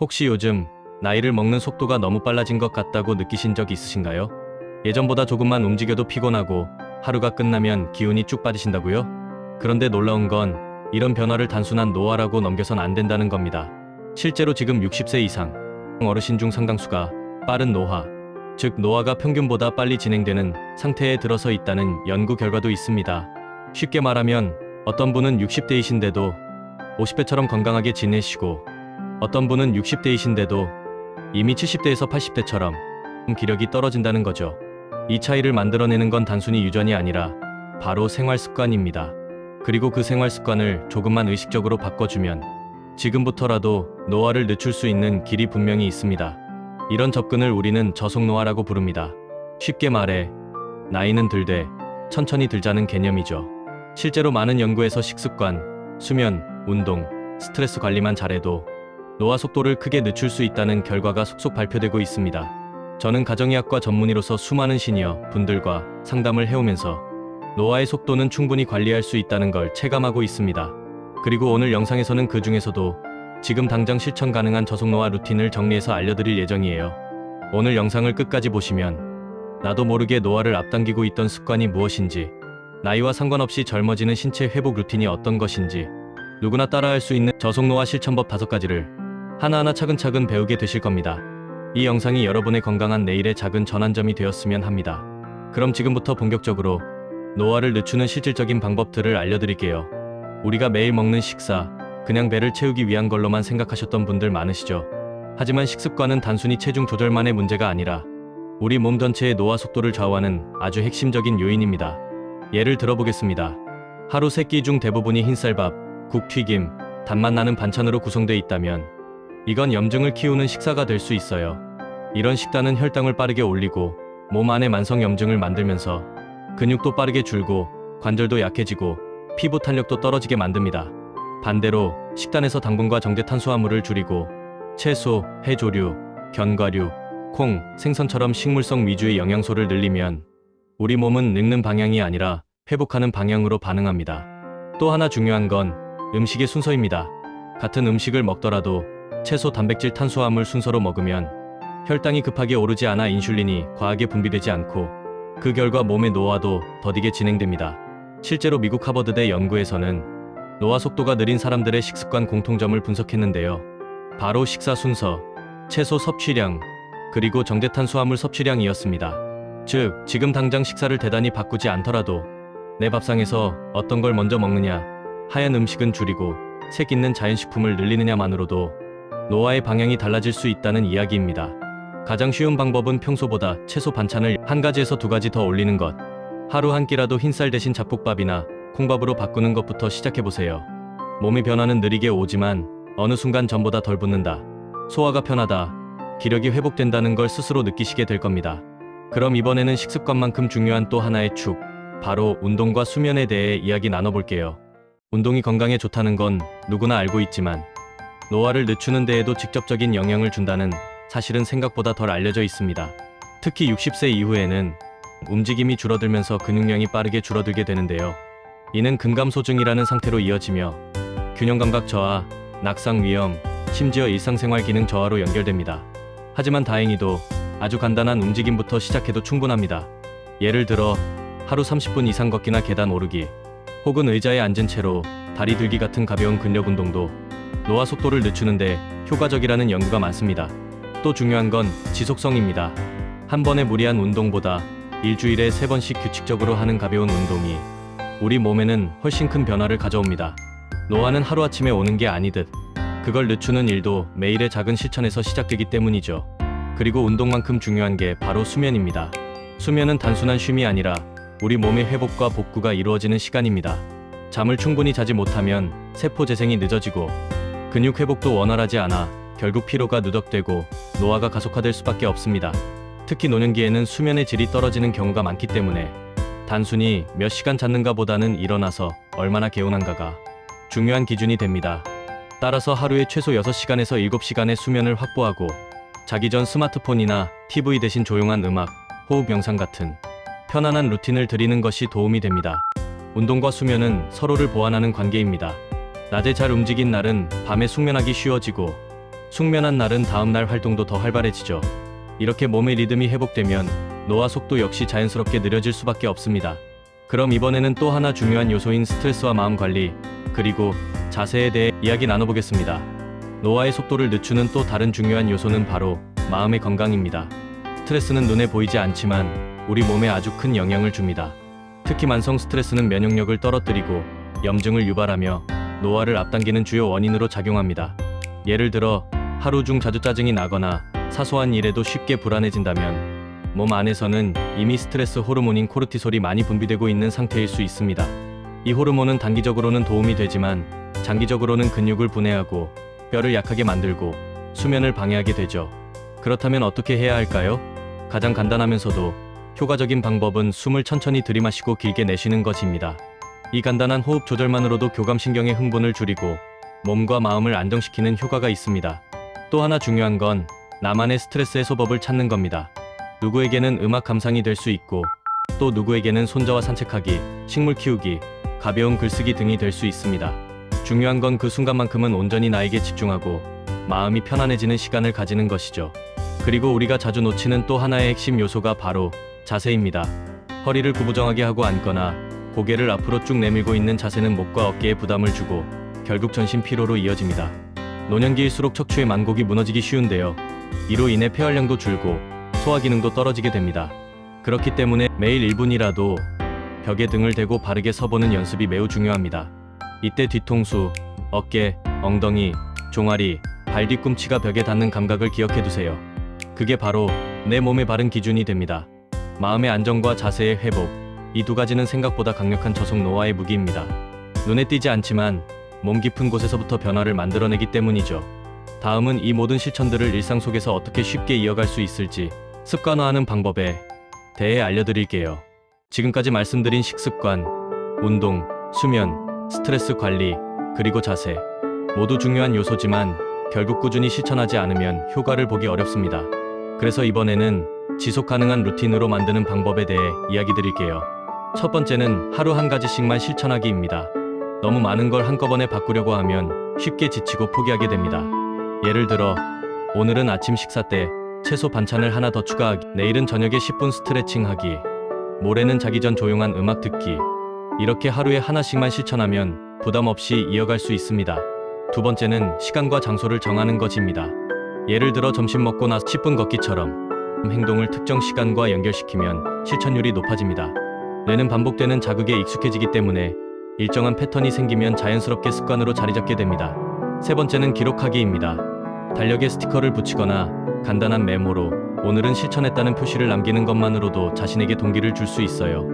혹시 요즘 나이를 먹는 속도가 너무 빨라진 것 같다고 느끼신 적 있으신가요? 예전보다 조금만 움직여도 피곤하고 하루가 끝나면 기운이 쭉 빠지신다고요? 그런데 놀라운 건 이런 변화를 단순한 노화라고 넘겨선 안 된다는 겁니다. 실제로 지금 60세 이상 어르신 중 상당수가 빠른 노화, 즉 노화가 평균보다 빨리 진행되는 상태에 들어서 있다는 연구 결과도 있습니다. 쉽게 말하면 어떤 분은 60대이신데도 50대처럼 건강하게 지내시고 어떤 분은 60대이신데도 이미 70대에서 80대처럼 기력이 떨어진다는 거죠. 이 차이를 만들어내는 건 단순히 유전이 아니라 바로 생활 습관입니다. 그리고 그 생활 습관을 조금만 의식적으로 바꿔주면 지금부터라도 노화를 늦출 수 있는 길이 분명히 있습니다. 이런 접근을 우리는 저속노화라고 부릅니다. 쉽게 말해 나이는 들되 천천히 들자는 개념이죠. 실제로 많은 연구에서 식습관, 수면, 운동, 스트레스 관리만 잘해도 노화 속도를 크게 늦출 수 있다는 결과가 속속 발표되고 있습니다. 저는 가정의학과 전문의로서 수많은 시니어 분들과 상담을 해오면서 노화의 속도는 충분히 관리할 수 있다는 걸 체감하고 있습니다. 그리고 오늘 영상에서는 그 중에서도 지금 당장 실천 가능한 저속노화 루틴을 정리해서 알려드릴 예정이에요. 오늘 영상을 끝까지 보시면 나도 모르게 노화를 앞당기고 있던 습관이 무엇인지, 나이와 상관없이 젊어지는 신체 회복 루틴이 어떤 것인지, 누구나 따라할 수 있는 저속노화 실천법 5가지를 하나하나 차근차근 배우게 되실 겁니다. 이 영상이 여러분의 건강한 내일의 작은 전환점이 되었으면 합니다. 그럼 지금부터 본격적으로 노화를 늦추는 실질적인 방법들을 알려드릴게요. 우리가 매일 먹는 식사, 그냥 배를 채우기 위한 걸로만 생각하셨던 분들 많으시죠? 하지만 식습관은 단순히 체중 조절만의 문제가 아니라 우리 몸 전체의 노화 속도를 좌우하는 아주 핵심적인 요인입니다. 예를 들어보겠습니다. 하루 3끼 중 대부분이 흰쌀밥, 국, 튀김, 단맛 나는 반찬으로 구성되어 있다면 이건 염증을 키우는 식사가 될 수 있어요. 이런 식단은 혈당을 빠르게 올리고 몸 안에 만성 염증을 만들면서 근육도 빠르게 줄고 관절도 약해지고 피부 탄력도 떨어지게 만듭니다. 반대로 식단에서 당분과 정제 탄수화물을 줄이고 채소, 해조류, 견과류, 콩, 생선처럼 식물성 위주의 영양소를 늘리면 우리 몸은 늙는 방향이 아니라 회복하는 방향으로 반응합니다. 또 하나 중요한 건 음식의 순서입니다. 같은 음식을 먹더라도 채소, 단백질, 탄수화물 순서로 먹으면 혈당이 급하게 오르지 않아 인슐린이 과하게 분비되지 않고 그 결과 몸의 노화도 더디게 진행됩니다. 실제로 미국 하버드대 연구에서는 노화 속도가 느린 사람들의 식습관 공통점을 분석했는데요. 바로 식사 순서, 채소 섭취량, 그리고 정제 탄수화물 섭취량이었습니다. 즉, 지금 당장 식사를 대단히 바꾸지 않더라도 내 밥상에서 어떤 걸 먼저 먹느냐, 하얀 음식은 줄이고 색 있는 자연식품을 늘리느냐만으로도 노화의 방향이 달라질 수 있다는 이야기입니다. 가장 쉬운 방법은 평소보다 채소 반찬을 1가지에서 2가지 더 올리는 것. 하루 한 끼라도 흰쌀 대신 잡곡밥이나 콩밥으로 바꾸는 것부터 시작해보세요. 몸의 변화는 느리게 오지만 어느 순간 전보다 덜 붓는다, 소화가 편하다, 기력이 회복된다는 걸 스스로 느끼시게 될 겁니다. 그럼 이번에는 식습관만큼 중요한 또 하나의 축, 바로 운동과 수면에 대해 이야기 나눠볼게요. 운동이 건강에 좋다는 건 누구나 알고 있지만 노화를 늦추는 데에도 직접적인 영향을 준다는 사실은 생각보다 덜 알려져 있습니다. 특히 60세 이후에는 움직임이 줄어들면서 근육량이 빠르게 줄어들게 되는데요. 이는 근감소증이라는 상태로 이어지며 균형감각 저하, 낙상 위험, 심지어 일상생활 기능 저하로 연결됩니다. 하지만 다행히도 아주 간단한 움직임부터 시작해도 충분합니다. 예를 들어 하루 30분 이상 걷기나 계단 오르기, 혹은 의자에 앉은 채로 다리 들기 같은 가벼운 근력 운동도 노화 속도를 늦추는데 효과적이라는 연구가 많습니다. 또 중요한 건 지속성입니다. 한 번의 무리한 운동보다 일주일에 3번씩 규칙적으로 하는 가벼운 운동이 우리 몸에는 훨씬 큰 변화를 가져옵니다. 노화는 하루아침에 오는 게 아니듯 그걸 늦추는 일도 매일의 작은 실천에서 시작되기 때문이죠. 그리고 운동만큼 중요한 게 바로 수면입니다. 수면은 단순한 쉼이 아니라 우리 몸의 회복과 복구가 이루어지는 시간입니다. 잠을 충분히 자지 못하면 세포 재생이 늦어지고 근육 회복도 원활하지 않아 결국 피로가 누적되고 노화가 가속화될 수밖에 없습니다. 특히 노년기에는 수면의 질이 떨어지는 경우가 많기 때문에 단순히 몇 시간 잤는가 보다는 일어나서 얼마나 개운한가가 중요한 기준이 됩니다. 따라서 하루에 최소 6시간에서 7시간의 수면을 확보하고 자기 전 스마트폰이나 TV 대신 조용한 음악, 호흡 명상 같은 편안한 루틴을 들이는 것이 도움이 됩니다. 운동과 수면은 서로를 보완하는 관계입니다. 낮에 잘 움직인 날은 밤에 숙면하기 쉬워지고 숙면한 날은 다음날 활동도 더 활발해지죠. 이렇게 몸의 리듬이 회복되면 노화 속도 역시 자연스럽게 느려질 수밖에 없습니다. 그럼 이번에는 또 하나 중요한 요소인 스트레스와 마음 관리, 그리고 자세에 대해 이야기 나눠보겠습니다. 노화의 속도를 늦추는 또 다른 중요한 요소는 바로 마음의 건강입니다. 스트레스는 눈에 보이지 않지만 우리 몸에 아주 큰 영향을 줍니다. 특히 만성 스트레스는 면역력을 떨어뜨리고 염증을 유발하며 노화를 앞당기는 주요 원인으로 작용합니다. 예를 들어 하루 중 자주 짜증이 나거나 사소한 일에도 쉽게 불안해진다면 몸 안에서는 이미 스트레스 호르몬인 코르티솔이 많이 분비되고 있는 상태일 수 있습니다. 이 호르몬은 단기적으로는 도움이 되지만 장기적으로는 근육을 분해하고 뼈를 약하게 만들고 수면을 방해하게 되죠. 그렇다면 어떻게 해야 할까요? 가장 간단하면서도 효과적인 방법은 숨을 천천히 들이마시고 길게 내쉬는 것입니다. 이 간단한 호흡 조절만으로도 교감신경의 흥분을 줄이고 몸과 마음을 안정시키는 효과가 있습니다. 또 하나 중요한 건 나만의 스트레스 해소법을 찾는 겁니다. 누구에게는 음악 감상이 될 수 있고 또 누구에게는 손자와 산책하기, 식물 키우기, 가벼운 글쓰기 등이 될 수 있습니다. 중요한 건 그 순간만큼은 온전히 나에게 집중하고 마음이 편안해지는 시간을 가지는 것이죠. 그리고 우리가 자주 놓치는 또 하나의 핵심 요소가 바로 자세입니다. 허리를 구부정하게 하고 앉거나 고개를 앞으로 쭉 내밀고 있는 자세는 목과 어깨에 부담을 주고 결국 전신 피로로 이어집니다. 노년기일수록 척추의 만곡이 무너지기 쉬운데요. 이로 인해 폐활량도 줄고 소화 기능도 떨어지게 됩니다. 그렇기 때문에 매일 1분이라도 벽에 등을 대고 바르게 서보는 연습이 매우 중요합니다. 이때 뒤통수, 어깨, 엉덩이, 종아리, 발 뒤꿈치가 벽에 닿는 감각을 기억해두세요. 그게 바로 내 몸에 바른 기준이 됩니다. 마음의 안정과 자세의 회복, 이 두 가지는 생각보다 강력한 저속 노화의 무기입니다. 눈에 띄지 않지만 몸 깊은 곳에서부터 변화를 만들어내기 때문이죠. 다음은 이 모든 실천들을 일상 속에서 어떻게 쉽게 이어갈 수 있을지 습관화하는 방법에 대해 알려드릴게요. 지금까지 말씀드린 식습관, 운동, 수면, 스트레스 관리, 그리고 자세 모두 중요한 요소지만 결국 꾸준히 실천하지 않으면 효과를 보기 어렵습니다. 그래서 이번에는 지속 가능한 루틴으로 만드는 방법에 대해 이야기 드릴게요. 첫 번째는 하루 한 가지씩만 실천하기입니다. 너무 많은 걸 한꺼번에 바꾸려고 하면 쉽게 지치고 포기하게 됩니다. 예를 들어 오늘은 아침 식사 때 채소 반찬을 하나 더 추가하기, 내일은 저녁에 10분 스트레칭 하기, 모레는 자기 전 조용한 음악 듣기. 이렇게 하루에 하나씩만 실천하면 부담 없이 이어갈 수 있습니다. 두 번째는 시간과 장소를 정하는 것입니다. 예를 들어 점심 먹고 나서 10분 걷기처럼 행동을 특정 시간과 연결시키면 실천율이 높아집니다. 뇌는 반복되는 자극에 익숙해지기 때문에 일정한 패턴이 생기면 자연스럽게 습관으로 자리 잡게 됩니다. 세 번째는 기록하기입니다. 달력에 스티커를 붙이거나 간단한 메모로 오늘은 실천했다는 표시를 남기는 것만으로도 자신에게 동기를 줄 수 있어요.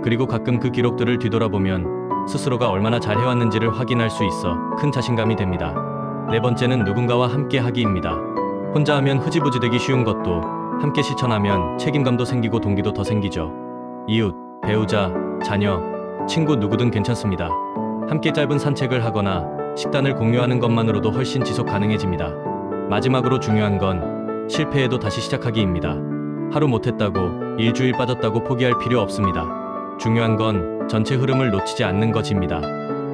그리고 가끔 그 기록들을 뒤돌아보면 스스로가 얼마나 잘 해왔는지를 확인할 수 있어 큰 자신감이 됩니다. 네 번째는 누군가와 함께 하기입니다. 혼자 하면 흐지부지 되기 쉬운 것도 함께 실천하면 책임감도 생기고 동기도 더 생기죠. 이웃, 배우자, 자녀, 친구 누구든 괜찮습니다. 함께 짧은 산책을 하거나 식단을 공유하는 것만으로도 훨씬 지속 가능해집니다. 마지막으로 중요한 건 실패해도 다시 시작하기입니다. 하루 못했다고, 일주일 빠졌다고 포기할 필요 없습니다. 중요한 건 전체 흐름을 놓치지 않는 것입니다.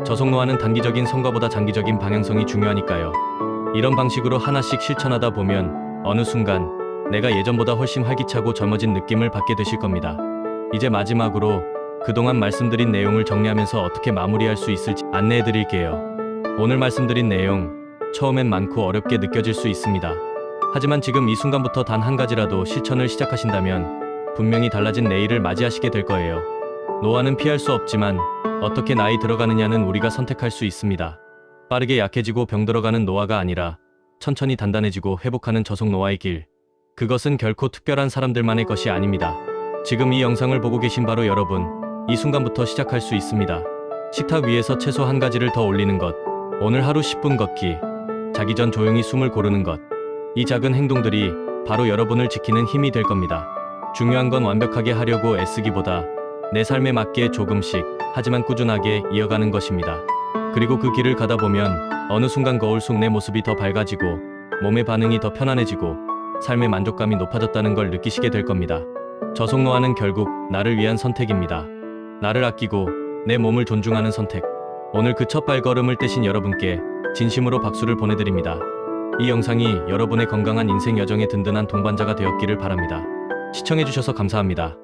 저속 노화는 단기적인 성과보다 장기적인 방향성이 중요하니까요. 이런 방식으로 하나씩 실천하다 보면 어느 순간 내가 예전보다 훨씬 활기차고 젊어진 느낌을 받게 되실 겁니다. 이제 마지막으로 그동안 말씀드린 내용을 정리하면서 어떻게 마무리할 수 있을지 안내해 드릴게요. 오늘 말씀드린 내용, 처음엔 많고 어렵게 느껴질 수 있습니다. 하지만 지금 이 순간부터 단 한 가지라도 실천을 시작하신다면 분명히 달라진 내일을 맞이하시게 될 거예요. 노화는 피할 수 없지만 어떻게 나이 들어가느냐는 우리가 선택할 수 있습니다. 빠르게 약해지고 병들어가는 노화가 아니라 천천히 단단해지고 회복하는 저속 노화의 길. 그것은 결코 특별한 사람들만의 것이 아닙니다. 지금 이 영상을 보고 계신 바로 여러분, 이 순간부터 시작할 수 있습니다. 식탁 위에서 채소 한 가지를 더 올리는 것, 오늘 하루 10분 걷기, 자기 전 조용히 숨을 고르는 것. 이 작은 행동들이 바로 여러분을 지키는 힘이 될 겁니다. 중요한 건 완벽하게 하려고 애쓰기보다 내 삶에 맞게 조금씩 하지만 꾸준하게 이어가는 것입니다. 그리고 그 길을 가다 보면 어느 순간 거울 속 내 모습이 더 밝아지고 몸의 반응이 더 편안해지고 삶의 만족감이 높아졌다는 걸 느끼시게 될 겁니다. 저속 노화는 결국 나를 위한 선택입니다. 나를 아끼고 내 몸을 존중하는 선택. 오늘 그 첫 발걸음을 떼신 여러분께 진심으로 박수를 보내드립니다. 이 영상이 여러분의 건강한 인생 여정에 든든한 동반자가 되었기를 바랍니다. 시청해주셔서 감사합니다.